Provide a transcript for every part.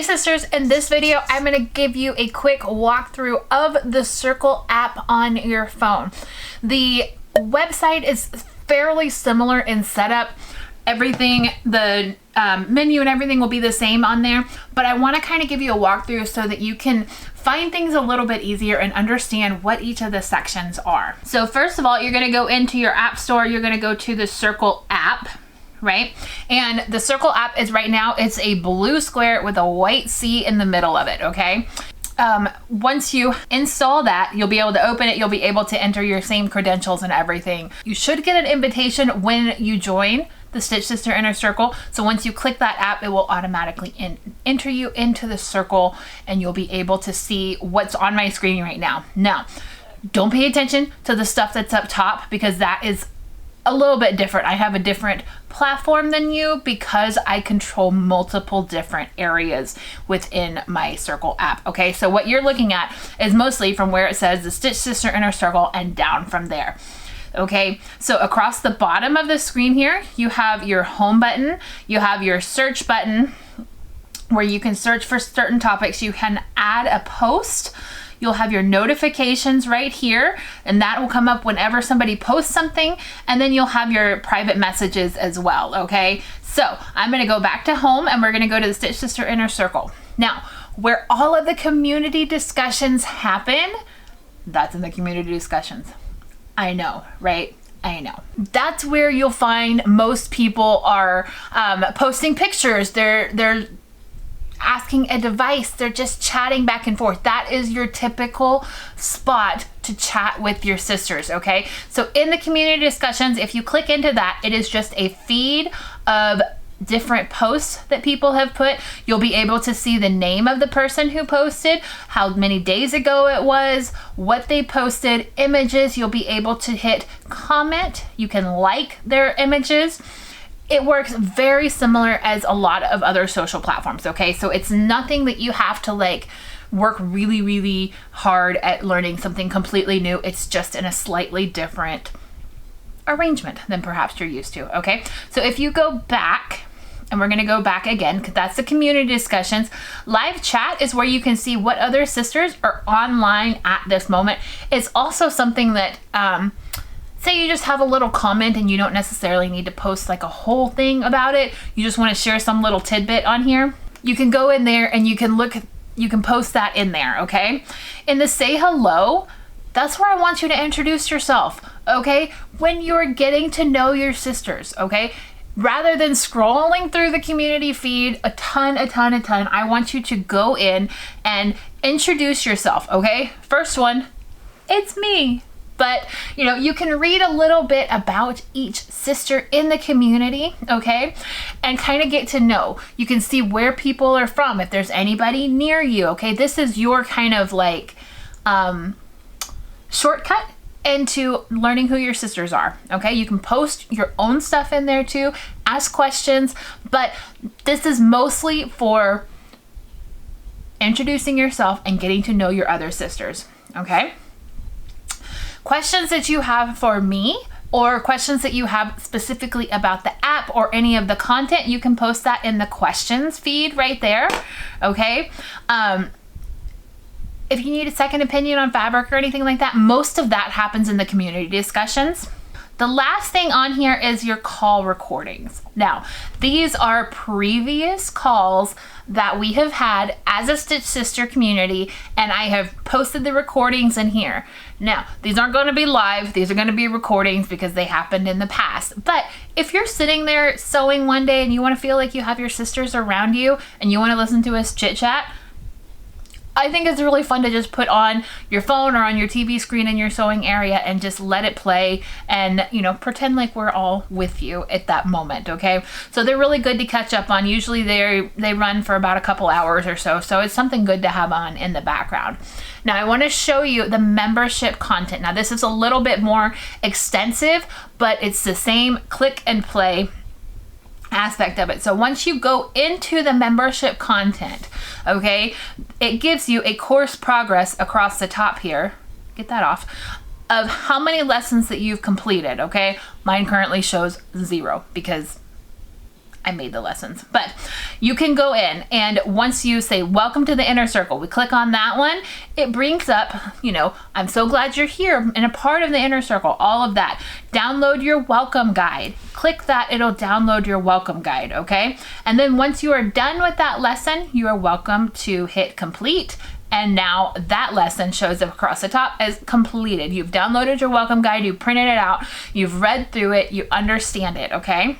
Hey sisters, in this video, I'm going to give you a quick walkthrough of the Circle app on your phone. The website is fairly similar in setup. Everything, the menu and everything will be the same on there, but I want to kind of give you a walkthrough so that you can find things a little bit easier and understand what each of the sections are. So first of all, you're going to go into your app store, you're going to go to the Circle app. Right? And the Circle app is right now, it's a blue square with a white C in the middle of it, okay? Once you install that, you'll be able to open it, you'll be able to enter your same credentials and everything. You should get an invitation when you join the Stitch Sister Inner Circle. So once you click that app, it will automatically enter you into the circle and you'll be able to see what's on my screen right now. Now, don't pay attention to the stuff that's up top because that is a little bit different. I have a different platform than you because I control multiple different areas within my Circle app. Okay, so what you're looking at is mostly from where it says the Stitch Sister Inner Circle and down from there. Okay, so across the bottom of the screen here, you have your home button, you have your search button where you can search for certain topics. You can add a post. You'll have your notifications right here, and that will come up whenever somebody posts something, and then you'll have your private messages as well, okay? So I'm gonna go back to home and we're gonna go to the Stitch Sister Inner Circle. Now, where all of the community discussions happen, that's in the community discussions. I know, right? I know. That's where you'll find most people are posting pictures. They're asking advice, they're just chatting back and forth. That is your typical spot to chat with your sisters, okay? So in the community discussions, if you click into that, it is just a feed of different posts that people have put. You'll be able to see the name of the person who posted, how many days ago it was, what they posted, images. You'll be able to hit comment. You can like their images. It works very similar as a lot of other social platforms, okay? So it's nothing that you have to like work really, really hard at learning something completely new. It's just in a slightly different arrangement than perhaps you're used to, okay? So if you go back, and we're gonna go back again, because that's the community discussions. Live chat is where you can see what other sisters are online at this moment. It's also something that, say you just have a little comment and you don't necessarily need to post like a whole thing about it. You just want to share some little tidbit on here. You can go in there and you can post that in there, okay? In the say hello, that's where I want you to introduce yourself, okay? When you're getting to know your sisters, okay? Rather than scrolling through the community feed a ton, I want you to go in and introduce yourself, okay? First one, it's me. But, you know, you can read a little bit about each sister in the community, okay? And kind of get to know. You can see where people are from, if there's anybody near you, okay? This is your kind of like shortcut into learning who your sisters are, okay? You can post your own stuff in there too, ask questions, but this is mostly for introducing yourself and getting to know your other sisters, okay? Questions that you have for me or questions that you have specifically about the app or any of the content, you can post that in the questions feed right there, okay? If you need a second opinion on fabric or anything like that, most of that happens in the community discussions. The last thing on here is your call recordings. Now, these are previous calls that we have had as a Stitch Sister community, and I have posted the recordings in here. Now, these aren't going to be live. These are going to be recordings because they happened in the past. But if you're sitting there sewing one day and you want to feel like you have your sisters around you and you want to listen to us chit chat, I think it's really fun to just put on your phone or on your TV screen in your sewing area and just let it play and, you know, pretend like we're all with you at that moment, okay? So they're really good to catch up on. Usually they run for about a couple hours or so, so it's something good to have on in the background. Now I want to show you the membership content. Now this is a little bit more extensive, but it's the same click and play aspect of it. So once you go into the membership content, okay, it gives you a course progress across the top here, get that off, of how many lessons that you've completed, okay? Mine currently shows 0 because I made the lessons, but you can go in, and once you say welcome to the inner circle, we click on that one, it brings up, I'm so glad you're here and a part of the inner circle, all of that. Download your welcome guide. Click that, it'll download your welcome guide, okay? And then once you are done with that lesson, you are welcome to hit complete. And now that lesson shows up across the top as completed. You've downloaded your welcome guide, you printed it out, you've read through it, you understand it, okay?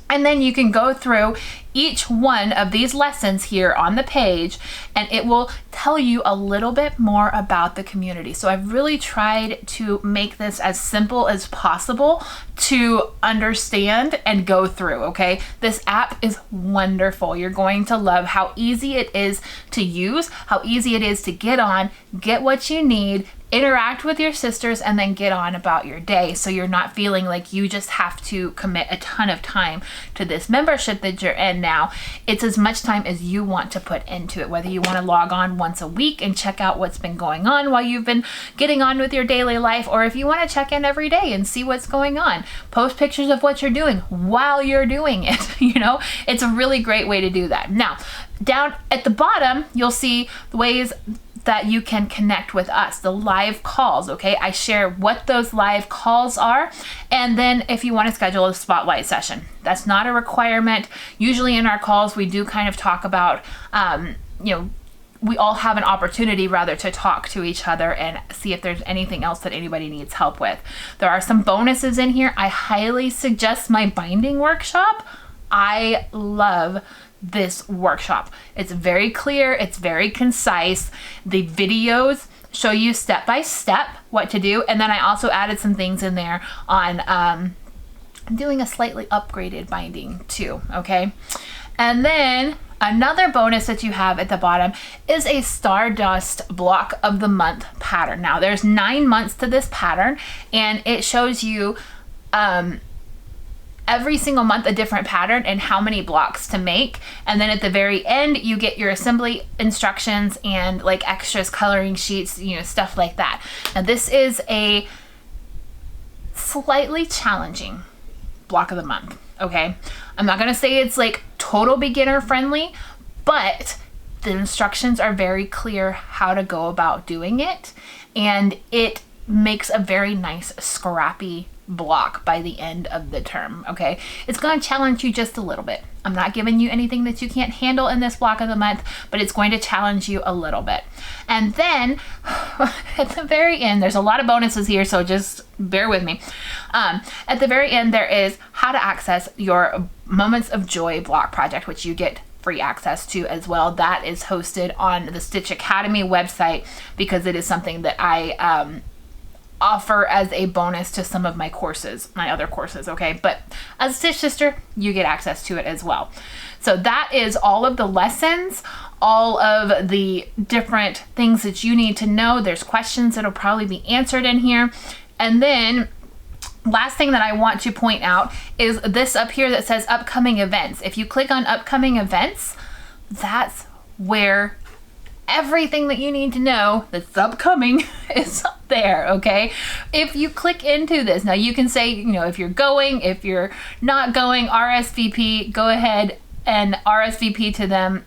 And then you can go through each one of these lessons here on the page, and it will tell you a little bit more about the community. So I've really tried to make this as simple as possible to understand and go through, okay? This app is wonderful. You're going to love how easy it is to use, how easy it is to get on, get what you need, interact with your sisters, and then get on about your day. So you're not feeling like you just have to commit a ton of time to this membership that you're in now. It's as much time as you want to put into it, whether you want to log on once a week and check out what's been going on while you've been getting on with your daily life, or if you want to check in every day and see what's going on, post pictures of what you're doing while you're doing it. It's a really great way to do that. Now, down at the bottom, you'll see the ways that you can connect with us, the live calls, okay? I share what those live calls are, and then if you want to schedule a spotlight session. That's not a requirement. Usually in our calls, we do kind of talk about, we all have an opportunity rather to talk to each other and see if there's anything else that anybody needs help with. There are some bonuses in here. I highly suggest my binding workshop. I love this workshop. It's very clear, it's very concise. The videos show you step by step what to do, and then I also added some things in there on I'm doing a slightly upgraded binding too, okay? And then another bonus that you have at the bottom is a Stardust block of the month pattern. Now there's 9 months to this pattern, and it shows you every single month a different pattern and how many blocks to make. And then at the very end, you get your assembly instructions and like extras, coloring sheets, stuff like that. Now this is a slightly challenging block of the month, okay? I'm not gonna say it's like total beginner friendly, but the instructions are very clear how to go about doing it. And it makes a very nice scrappy block by the end of the term, okay? It's going to challenge you just a little bit. I'm not giving you anything that you can't handle in this block of the month, but it's going to challenge you a little bit. And then at the very end, there's a lot of bonuses here, so just bear with me. At the very end, there is how to access your Moments of Joy block project, which you get free access to as well. That is hosted on the Stitch Academy website because it is something that I offer as a bonus to some of my courses, my other courses, okay? But as a Stitch Sister, you get access to it as well. So that is all of the lessons, all of the different things that you need to know. There's questions that'll probably be answered in here. And then last thing that I want to point out is this up here that says upcoming events. If you click on upcoming events, that's where everything that you need to know that's upcoming is up there, okay? If you click into this, now you can say, if you're going, if you're not going, RSVP, go ahead and RSVP to them.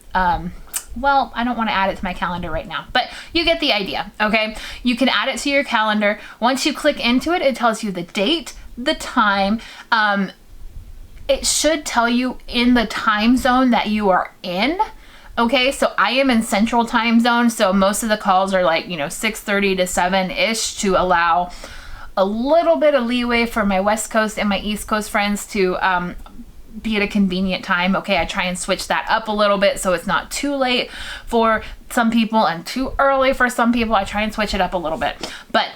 Well, I don't want to add it to my calendar right now, but you get the idea, okay? You can add it to your calendar. Once you click into it, it tells you the date, the time. It should tell you in the time zone that you are in. Okay, so I am in Central Time Zone, so most of the calls are like, 6:30 to 7-ish to allow a little bit of leeway for my West Coast and my East Coast friends to be at a convenient time. Okay, I try and switch that up a little bit so it's not too late for some people and too early for some people. I try and switch it up a little bit, but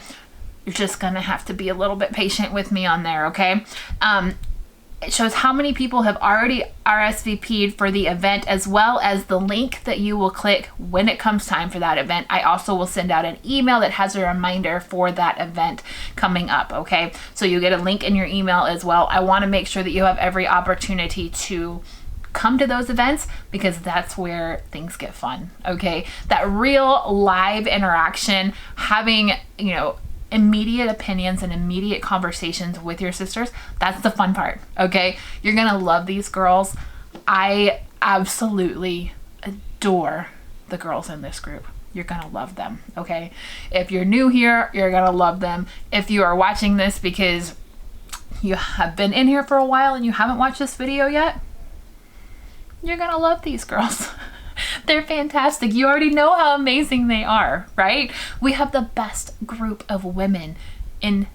you're just gonna have to be a little bit patient with me on there, okay? It shows how many people have already RSVP'd for the event, as well as the link that you will click when it comes time for that event. I also will send out an email that has a reminder for that event coming up, okay? So you get a link in your email as well. I want to make sure that you have every opportunity to come to those events because that's where things get fun, okay? That real live interaction, having, immediate opinions and immediate conversations with your sisters. That's the fun part, okay? You're gonna love these girls. I absolutely adore the girls in this group. You're gonna love them, okay? If you're new here, you're gonna love them. If you are watching this because you have been in here for a while and you haven't watched this video yet, you're gonna love these girls. They're fantastic. You already know how amazing they are, right? We have the best group of women in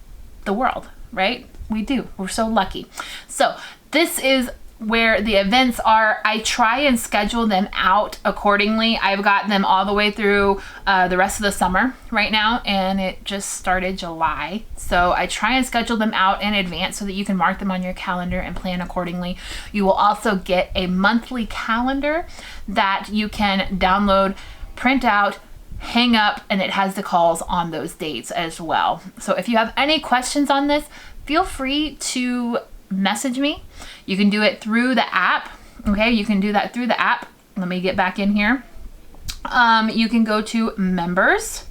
the world, right? We do. We're so lucky. So this is where the events are. I try and schedule them out accordingly. I've got them all the way through the rest of the summer right now, and it just started July. So I try and schedule them out in advance so that you can mark them on your calendar and plan accordingly. You will also get a monthly calendar that you can download, print out, hang up, and it has the calls on those dates as well. So if you have any questions on this, feel free to message me. You can do it through the app. Okay, you can do that through the app. Let me get back in here. You can go to members,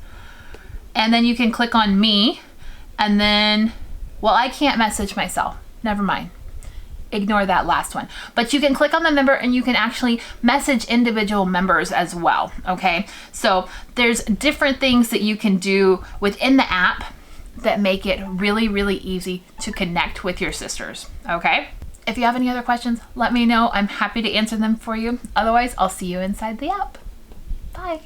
and then you can click on me, and then, well, I can't message myself. Never mind. Ignore that last one. But you can click on the member and you can actually message individual members as well. Okay, so there's different things that you can do within the app that make it really, really easy to connect with your sisters, okay? If you have any other questions, let me know. I'm happy to answer them for you. Otherwise, I'll see you inside the app. Bye.